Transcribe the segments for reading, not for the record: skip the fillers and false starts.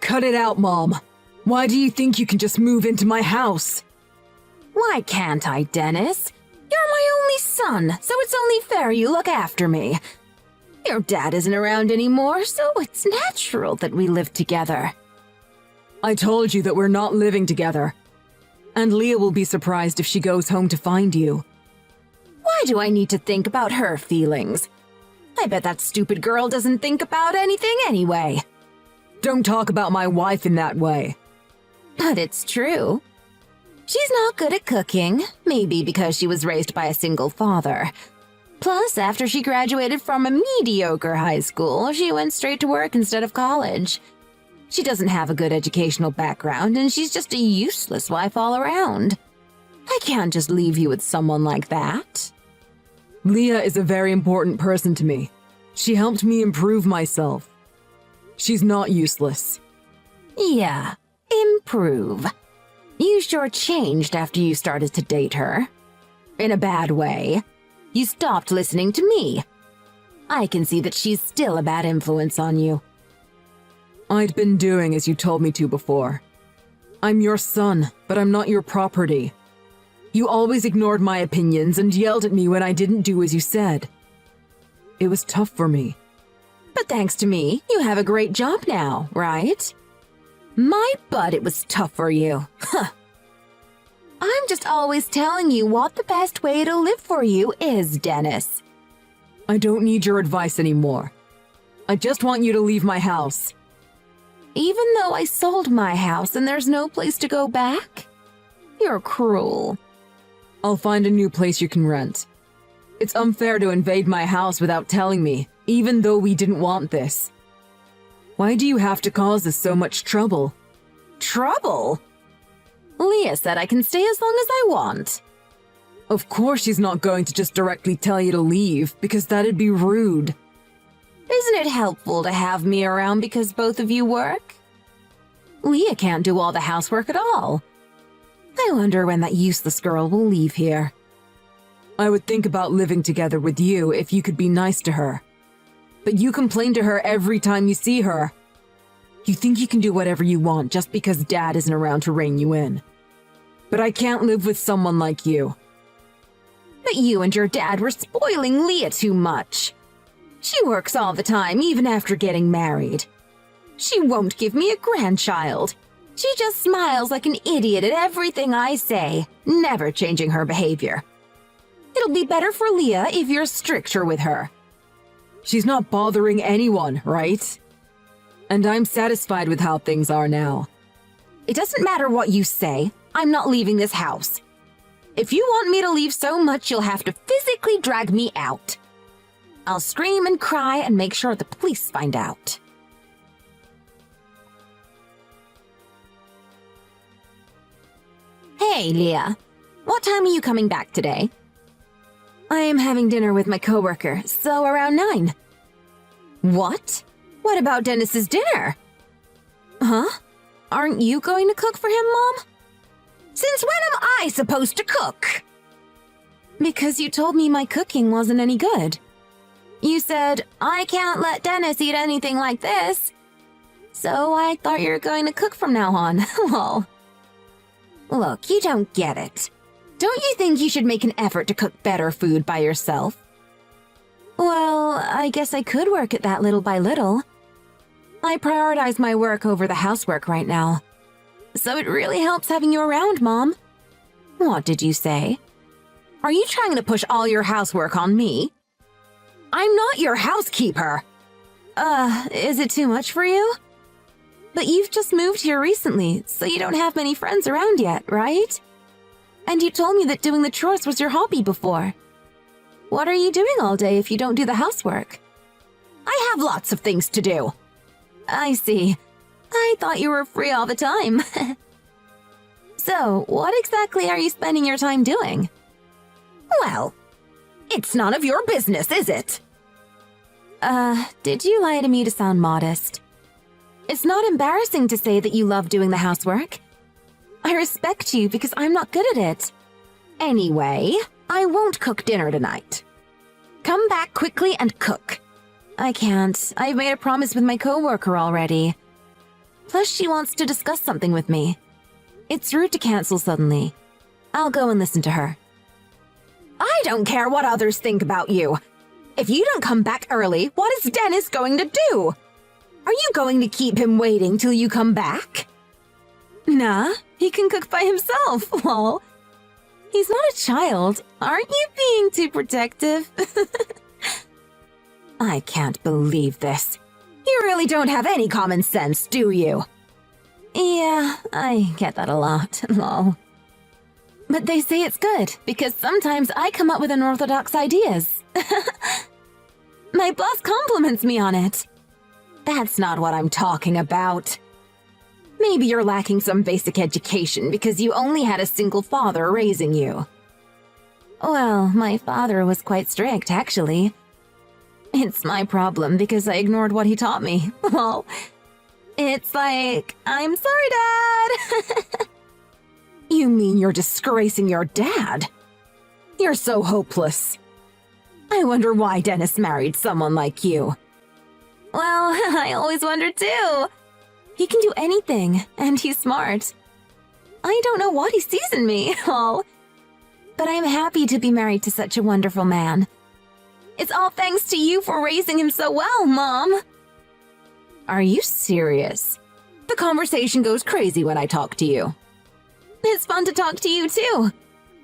Cut it out, Mom. Why do you think you can just move into my house? Why can't I, Dennis? You're my only son, so it's only fair you look after me. Your dad isn't around anymore, so it's natural that we live together. I told you that we're not living together. And Leah will be surprised if she goes home to find you. Why do I need to think about her feelings? I bet that stupid girl doesn't think about anything anyway. Don't talk about my wife in that way. But it's true. She's not good at cooking, maybe because she was raised by a single father. Plus, after she graduated from a mediocre high school, she went straight to work instead of college. She doesn't have a good educational background, and she's just a useless wife all around. I can't just leave you with someone like that. Leah is a very important person to me. She helped me improve myself. She's not useless. Yeah, improve. You sure changed after you started to date her. In a bad way. You stopped listening to me. I can see that she's still a bad influence on you. I'd been doing as you told me to before. I'm your son, but I'm not your property. You always ignored my opinions and yelled at me when I didn't do as you said. It was tough for me. But thanks to me, you have a great job now, right? My butt, it was tough for you. Huh. I'm just always telling you what the best way to live for you is, Dennis. I don't need your advice anymore. I just want you to leave my house. Even though I sold my house and there's no place to go back? You're cruel. I'll find a new place you can rent. It's unfair to invade my house without telling me, even though we didn't want this. Why do you have to cause us so much trouble? Trouble? Leah said I can stay as long as I want. Of course she's not going to just directly tell you to leave, because that'd be rude. Isn't it helpful to have me around because both of you work? Leah can't do all the housework at all. I wonder when that useless girl will leave here. I would think about living together with you if you could be nice to her. But you complain to her every time you see her. You think you can do whatever you want just because Dad isn't around to rein you in. But I can't live with someone like you. But you and your dad were spoiling Leah too much. She works all the time, even after getting married. She won't give me a grandchild. She just smiles like an idiot at everything I say, never changing her behavior. It'll be better for Leah if you're stricter with her. She's not bothering anyone, right? And I'm satisfied with how things are now. It doesn't matter what you say. I'm not leaving this house. If you want me to leave so much, you'll have to physically drag me out. I'll scream and cry and make sure the police find out. Hey, Leah. What time are you coming back today? I am having dinner with my coworker, so around 9. What? What about Dennis's dinner? Huh? Aren't you going to cook for him, Mom? Since when am I supposed to cook? Because you told me my cooking wasn't any good. You said, I can't let Dennis eat anything like this. So I thought you were going to cook from now on. Lol. Look, you don't get it. Don't you think you should make an effort to cook better food by yourself? Well, I guess I could work at that little by little. I prioritize my work over the housework right now. So it really helps having you around, Mom. What did you say? Are you trying to push all your housework on me? I'm not your housekeeper. Is it too much for you? But you've just moved here recently, so you don't have many friends around yet, right? And you told me that doing the chores was your hobby before. What are you doing all day if you don't do the housework? I have lots of things to do. I see. I thought you were free all the time. So, what exactly are you spending your time doing? Well, it's none of your business, is it? Did you lie to me to sound modest? It's not embarrassing to say that you love doing the housework. I respect you because I'm not good at it. Anyway, I won't cook dinner tonight. Come back quickly and cook. I can't. I've made a promise with my coworker already. Plus, she wants to discuss something with me. It's rude to cancel suddenly. I'll go and listen to her. I don't care what others think about you. If you don't come back early, what is Dennis going to do? Are you going to keep him waiting till you come back? Nah, he can cook by himself, lol. He's not a child. Aren't you being too protective? I can't believe this. You really don't have any common sense, do you? Yeah, I get that a lot, lol. But they say it's good, because sometimes I come up with unorthodox ideas. My boss compliments me on it. That's not what I'm talking about. Maybe you're lacking some basic education because you only had a single father raising you. Well, my father was quite strict, actually. It's my problem because I ignored what he taught me. Well, it's like, I'm sorry, Dad. You mean you're disgracing your dad? You're so hopeless. I wonder why Dennis married someone like you. Well, I always wondered too. He can do anything, and he's smart. I don't know what he sees in me, lol. But I'm happy to be married to such a wonderful man. It's all thanks to you for raising him so well, Mom. Are you serious? The conversation goes crazy when I talk to you. It's fun to talk to you, too.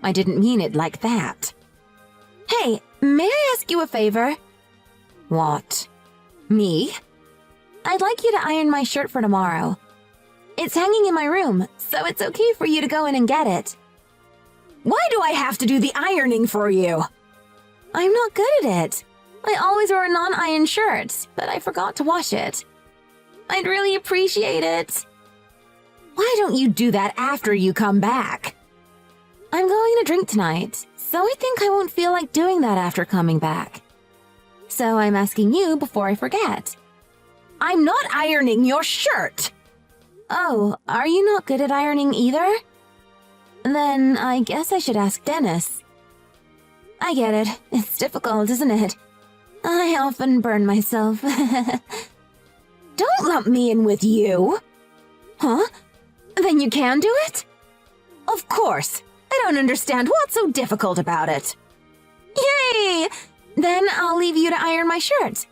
I didn't mean it like that. Hey, may I ask you a favor? What? Me? I'd like you to iron my shirt for tomorrow. It's hanging in my room, so it's okay for you to go in and get it. Why do I have to do the ironing for you? I'm not good at it. I always wear a non-iron shirt, but I forgot to wash it. I'd really appreciate it. Why don't you do that after you come back? I'm going to drink tonight, so I think I won't feel like doing that after coming back. So I'm asking you before I forget. I'm not ironing your shirt! Oh, are you not good at ironing either? Then I guess I should ask Dennis. I get it. It's difficult, isn't it? I often burn myself. Don't lump me in with you! Huh? Then you can do it? Of course. I don't understand what's so difficult about it. Yay! Then I'll leave you to iron my shirt.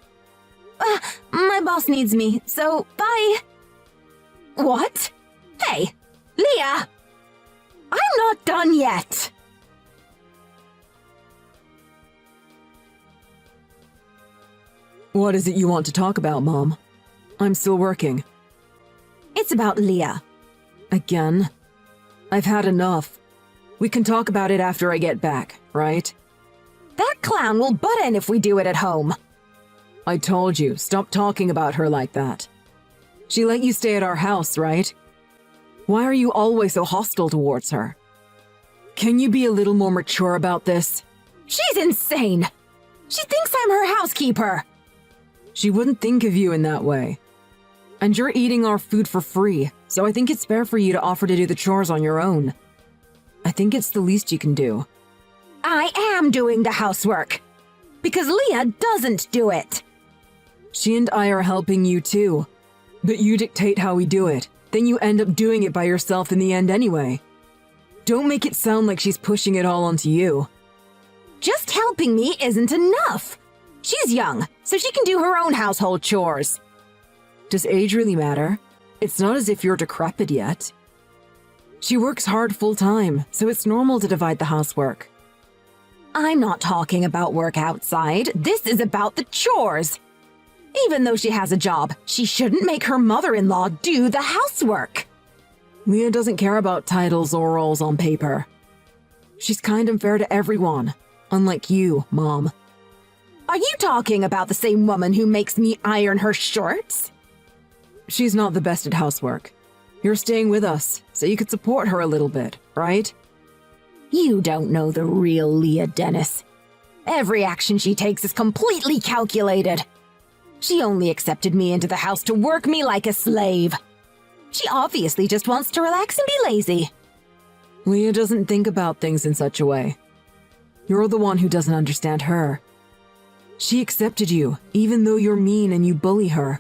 My boss needs me, so bye. What? Hey, Leah! I'm not done yet! What is it you want to talk about, Mom? I'm still working. It's about Leah. Again? I've had enough. We can talk about it after I get back, right? That clown will butt in if we do it at home. I told you, stop talking about her like that. She let you stay at our house, right? Why are you always so hostile towards her? Can you be a little more mature about this? She's insane! She thinks I'm her housekeeper! She wouldn't think of you in that way. And you're eating our food for free, so I think it's fair for you to offer to do the chores on your own. I think it's the least you can do. I am doing the housework! Because Leah doesn't do it! She and I are helping you too. But you dictate how we do it. Then you end up doing it by yourself in the end anyway. Don't make it sound like she's pushing it all onto you. Just helping me isn't enough. She's young, so she can do her own household chores. Does age really matter? It's not as if you're decrepit yet. She works hard full-time, so it's normal to divide the housework. I'm not talking about work outside. This is about the chores. Even though she has a job, she shouldn't make her mother-in-law do the housework. Leah doesn't care about titles or roles on paper. She's kind and fair to everyone, unlike you, Mom. Are you talking about the same woman who makes me iron her shirts? She's not the best at housework. You're staying with us, so you could support her a little bit, right? You don't know the real Leah Dennis. Every action she takes is completely calculated. She only accepted me into the house to work me like a slave. She obviously just wants to relax and be lazy. Leah doesn't think about things in such a way. You're the one who doesn't understand her. She accepted you, even though you're mean and you bully her.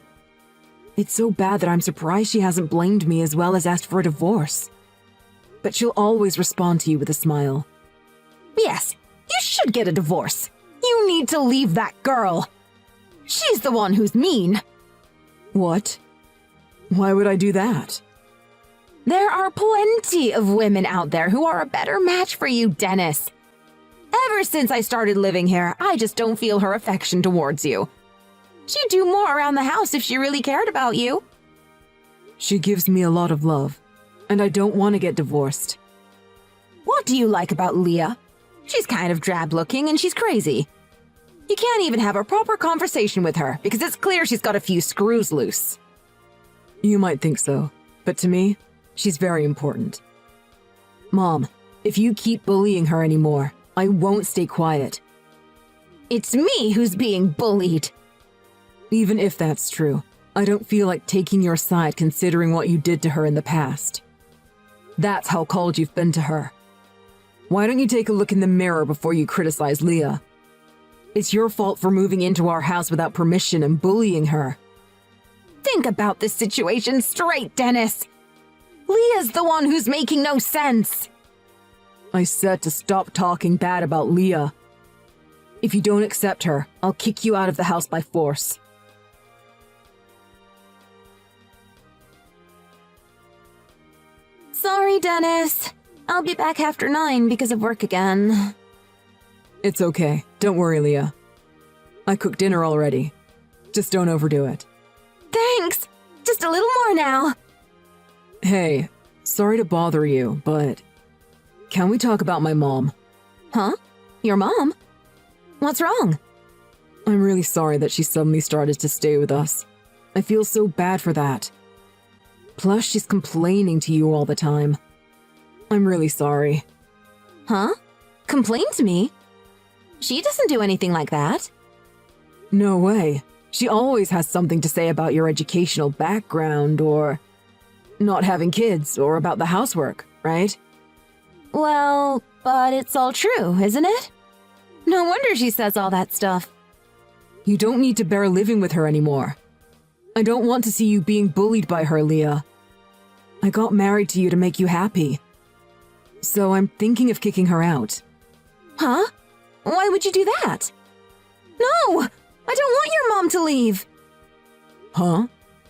It's so bad that I'm surprised she hasn't blamed me as well as asked for a divorce. But she'll always respond to you with a smile. Yes, you should get a divorce. You need to leave that girl. She's the one who's mean. What? Why would I do that? There are plenty of women out there who are a better match for you, Dennis. Ever since I started living here, I just don't feel her affection towards you. She'd do more around the house if she really cared about you. She gives me a lot of love, and I don't want to get divorced. What do you like about Leah? She's kind of drab-looking and she's crazy. You can't even have a proper conversation with her because it's clear she's got a few screws loose. You might think so, but to me, she's very important. Mom, if you keep bullying her anymore, I won't stay quiet. It's me who's being bullied. Even if that's true, I don't feel like taking your side considering what you did to her in the past. That's how cold you've been to her. Why don't you take a look in the mirror before you criticize Leah? It's your fault for moving into our house without permission and bullying her. Think about this situation straight, Dennis. Leah's the one who's making no sense. I said to stop talking bad about Leah. If you don't accept her, I'll kick you out of the house by force. Sorry, Dennis. I'll be back after 9 because of work again. It's okay. Don't worry, Leah. I cooked dinner already. Just don't overdo it. Thanks. Just a little more now. Hey, sorry to bother you, but can we talk about my mom? Huh? Your mom? What's wrong? I'm really sorry that she suddenly started to stay with us. I feel so bad for that. Plus, she's complaining to you all the time. I'm really sorry. Huh? Complain to me? She doesn't do anything like that. No way. She always has something to say about your educational background or not having kids or about the housework, right? Well, but it's all true, isn't it? No wonder she says all that stuff. You don't need to bear living with her anymore. I don't want to see you being bullied by her, Leah. I got married to you to make you happy. So I'm thinking of kicking her out. Huh? Why would you do that? No! I don't want your mom to leave. Huh?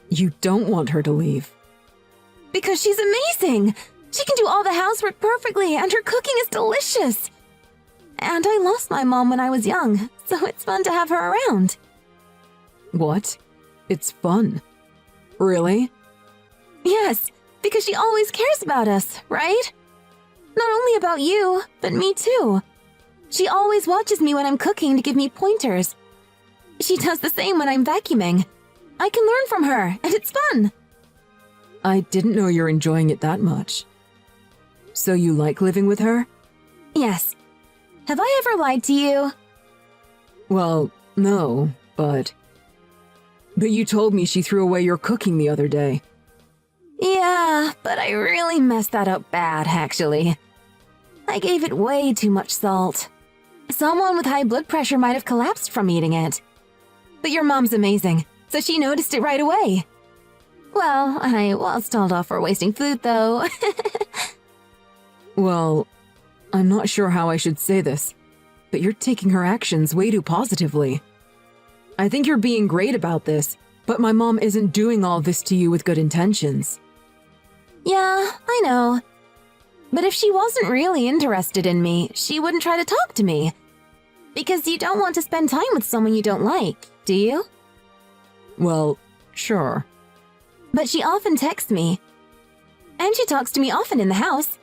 You don't want her to leave? Because she's amazing. She can do all the housework perfectly, and her cooking is delicious. And I lost my mom when I was young, so it's fun to have her around. What? It's fun. Really? Yes, because she always cares about us, right? Not only about you, but me too. She always watches me when I'm cooking to give me pointers. She does the same when I'm vacuuming. I can learn from her, and it's fun. I didn't know you're enjoying it that much. So you like living with her? Yes. Have I ever lied to you? Well, no, but you told me she threw away your cooking the other day. Yeah, but I really messed that up bad, actually. I gave it way too much salt. Someone with high blood pressure might have collapsed from eating it. But your mom's amazing, so she noticed it right away. Well, I was told off for wasting food, though. Well, I'm not sure how I should say this, but you're taking her actions way too positively. I think you're being great about this, but my mom isn't doing all this to you with good intentions. Yeah, I know. But if she wasn't really interested in me, she wouldn't try to talk to me. Because you don't want to spend time with someone you don't like, do you? Well, sure. But she often texts me. And she talks to me often in the house.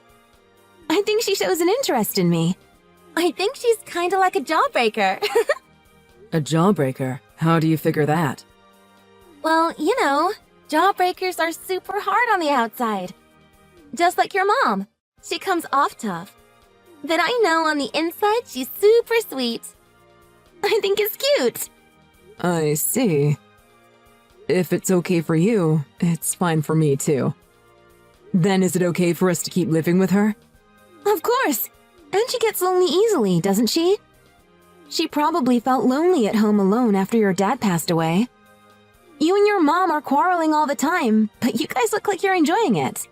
I think she shows an interest in me. I think she's kinda like a jawbreaker. A jawbreaker? How do you figure that? Well, you know, jawbreakers are super hard on the outside. Just like your mom. She comes off tough. But I know on the inside she's super sweet. I think it's cute. I see. If it's okay for you, it's fine for me too. Then is it okay for us to keep living with her? Of course. And she gets lonely easily, doesn't she? She probably felt lonely at home alone after your dad passed away. You and your mom are quarreling all the time, but you guys look like you're enjoying it.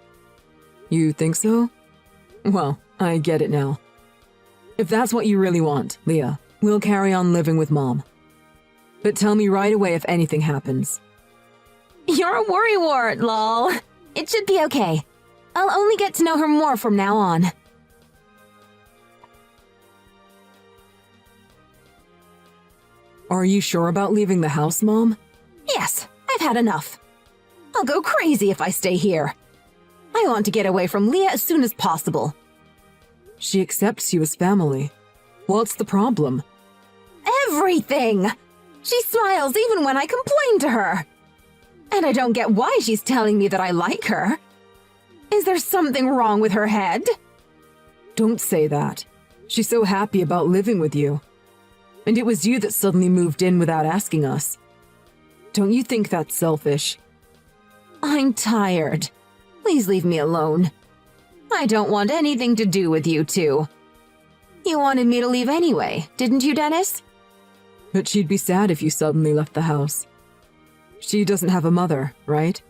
You think so? Well, I get it now. If that's what you really want, Leah, we'll carry on living with Mom. But tell me right away if anything happens. You're a worrywart, lol. It should be okay. I'll only get to know her more from now on. Are you sure about leaving the house, Mom? Yes, I've had enough. I'll go crazy if I stay here. I want to get away from Leah as soon as possible. She accepts you as family. What's the problem? Everything! She smiles even when I complain to her. And I don't get why she's telling me that I like her. Is there something wrong with her head? Don't say that. She's so happy about living with you. And it was you that suddenly moved in without asking us. Don't you think that's selfish? I'm tired. Please leave me alone. I don't want anything to do with you two. You wanted me to leave anyway, didn't you, Dennis? But she'd be sad if you suddenly left the house. She doesn't have a mother, right?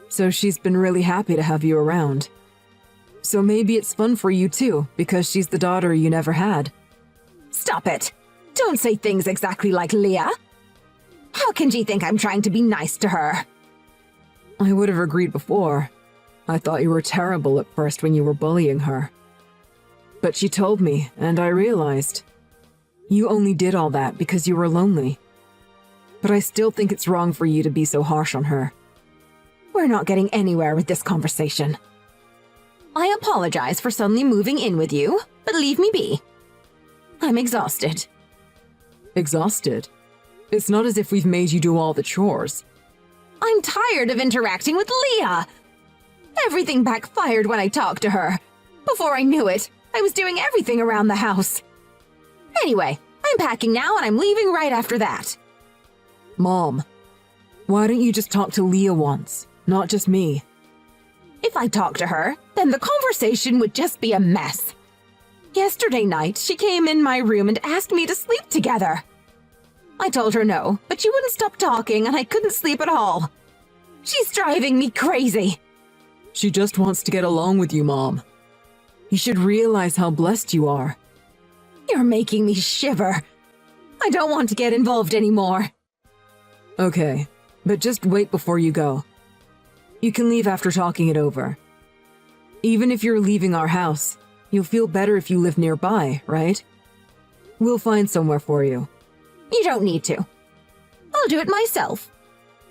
So she's been really happy to have you around. So maybe it's fun for you too, because she's the daughter you never had. Stop it! Don't say things exactly like Leah. How can she think I'm trying to be nice to her? I would have agreed before. I thought you were terrible at first when you were bullying her. But she told me, and I realized. You only did all that because you were lonely. But I still think it's wrong for you to be so harsh on her. We're not getting anywhere with this conversation. I apologize for suddenly moving in with you, but leave me be. I'm exhausted. Exhausted? It's not as if we've made you do all the chores. I'm tired of interacting with Leah. Everything backfired when I talked to her. Before I knew it, I was doing everything around the house. Anyway, I'm packing now and I'm leaving right after that. Mom, why don't you just talk to Leah once, not just me? If I talk to her, then the conversation would just be a mess. Yesterday night, she came in my room and asked me to sleep together. I told her no, but she wouldn't stop talking and I couldn't sleep at all. She's driving me crazy. She just wants to get along with you, Mom. You should realize how blessed you are. You're making me shiver. I don't want to get involved anymore. Okay, but just wait before you go. You can leave after talking it over. Even if you're leaving our house, you'll feel better if you live nearby, right? We'll find somewhere for you. You don't need to. I'll do it myself.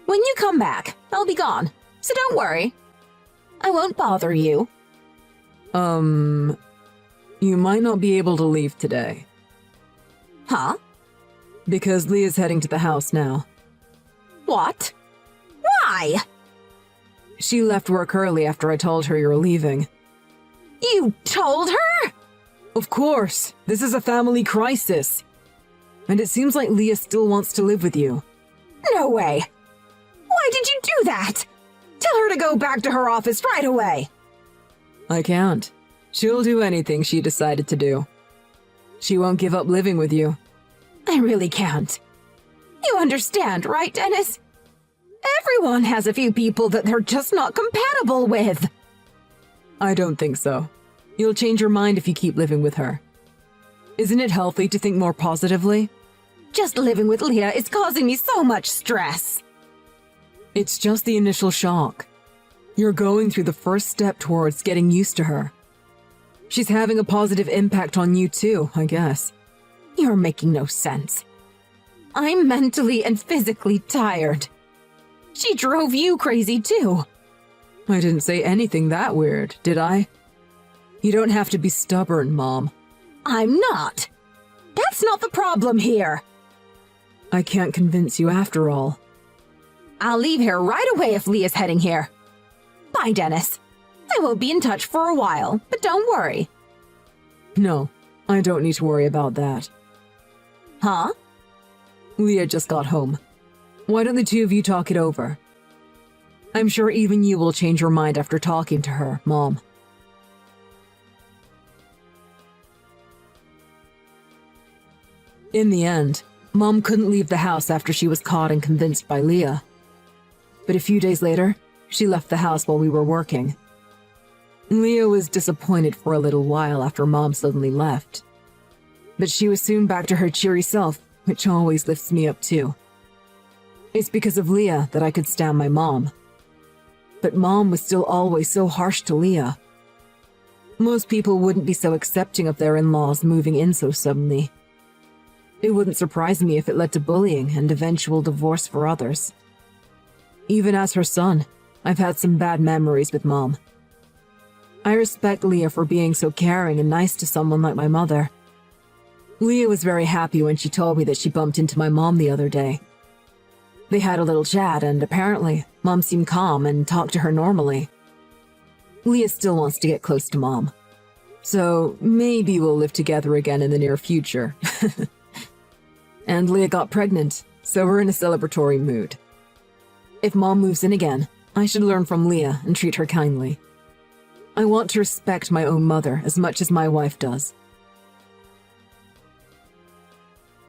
When you come back, I'll be gone, so don't worry. I won't bother you. You might not be able to leave today. Huh? Because Leah's heading to the house now. What? Why? She left work early after I told her you were leaving. You told her? Of course, this is a family crisis. And it seems like Leah still wants to live with you. No way. Why did you do that? Tell her to go back to her office right away. I can't. She'll do anything she decided to do. She won't give up living with you. I really can't. You understand, right, Dennis? Everyone has a few people that they're just not compatible with. I don't think so. You'll change your mind if you keep living with her. Isn't it healthy to think more positively? Just living with Leah is causing me so much stress. It's just the initial shock. You're going through the first step towards getting used to her. She's having a positive impact on you too, I guess. You're making no sense. I'm mentally and physically tired. She drove you crazy too. I didn't say anything that weird, did I? You don't have to be stubborn, Mom. I'm not. That's not the problem here. I can't convince you after all. I'll leave here right away if Leah's heading here. Bye, Dennis. I won't be in touch for a while, but don't worry. No, I don't need to worry about that. Huh? Leah just got home. Why don't the two of you talk it over? I'm sure even you will change your mind after talking to her, Mom. In the end, Mom couldn't leave the house after she was caught and convinced by Leah. But a few days later, she left the house while we were working. Leah was disappointed for a little while after Mom suddenly left. But she was soon back to her cheery self, which always lifts me up too. It's because of Leah that I could stand my mom. But Mom was still always so harsh to Leah. Most people wouldn't be so accepting of their in-laws moving in so suddenly. It wouldn't surprise me if it led to bullying and eventual divorce for others. Even as her son, I've had some bad memories with Mom. I respect Leah for being so caring and nice to someone like my mother. Leah was very happy when she told me that she bumped into my mom the other day. They had a little chat, and apparently, Mom seemed calm and talked to her normally. Leah still wants to get close to Mom. So maybe we'll live together again in the near future. And Leah got pregnant, so we're in a celebratory mood. If Mom moves in again, I should learn from Leah and treat her kindly. I want to respect my own mother as much as my wife does.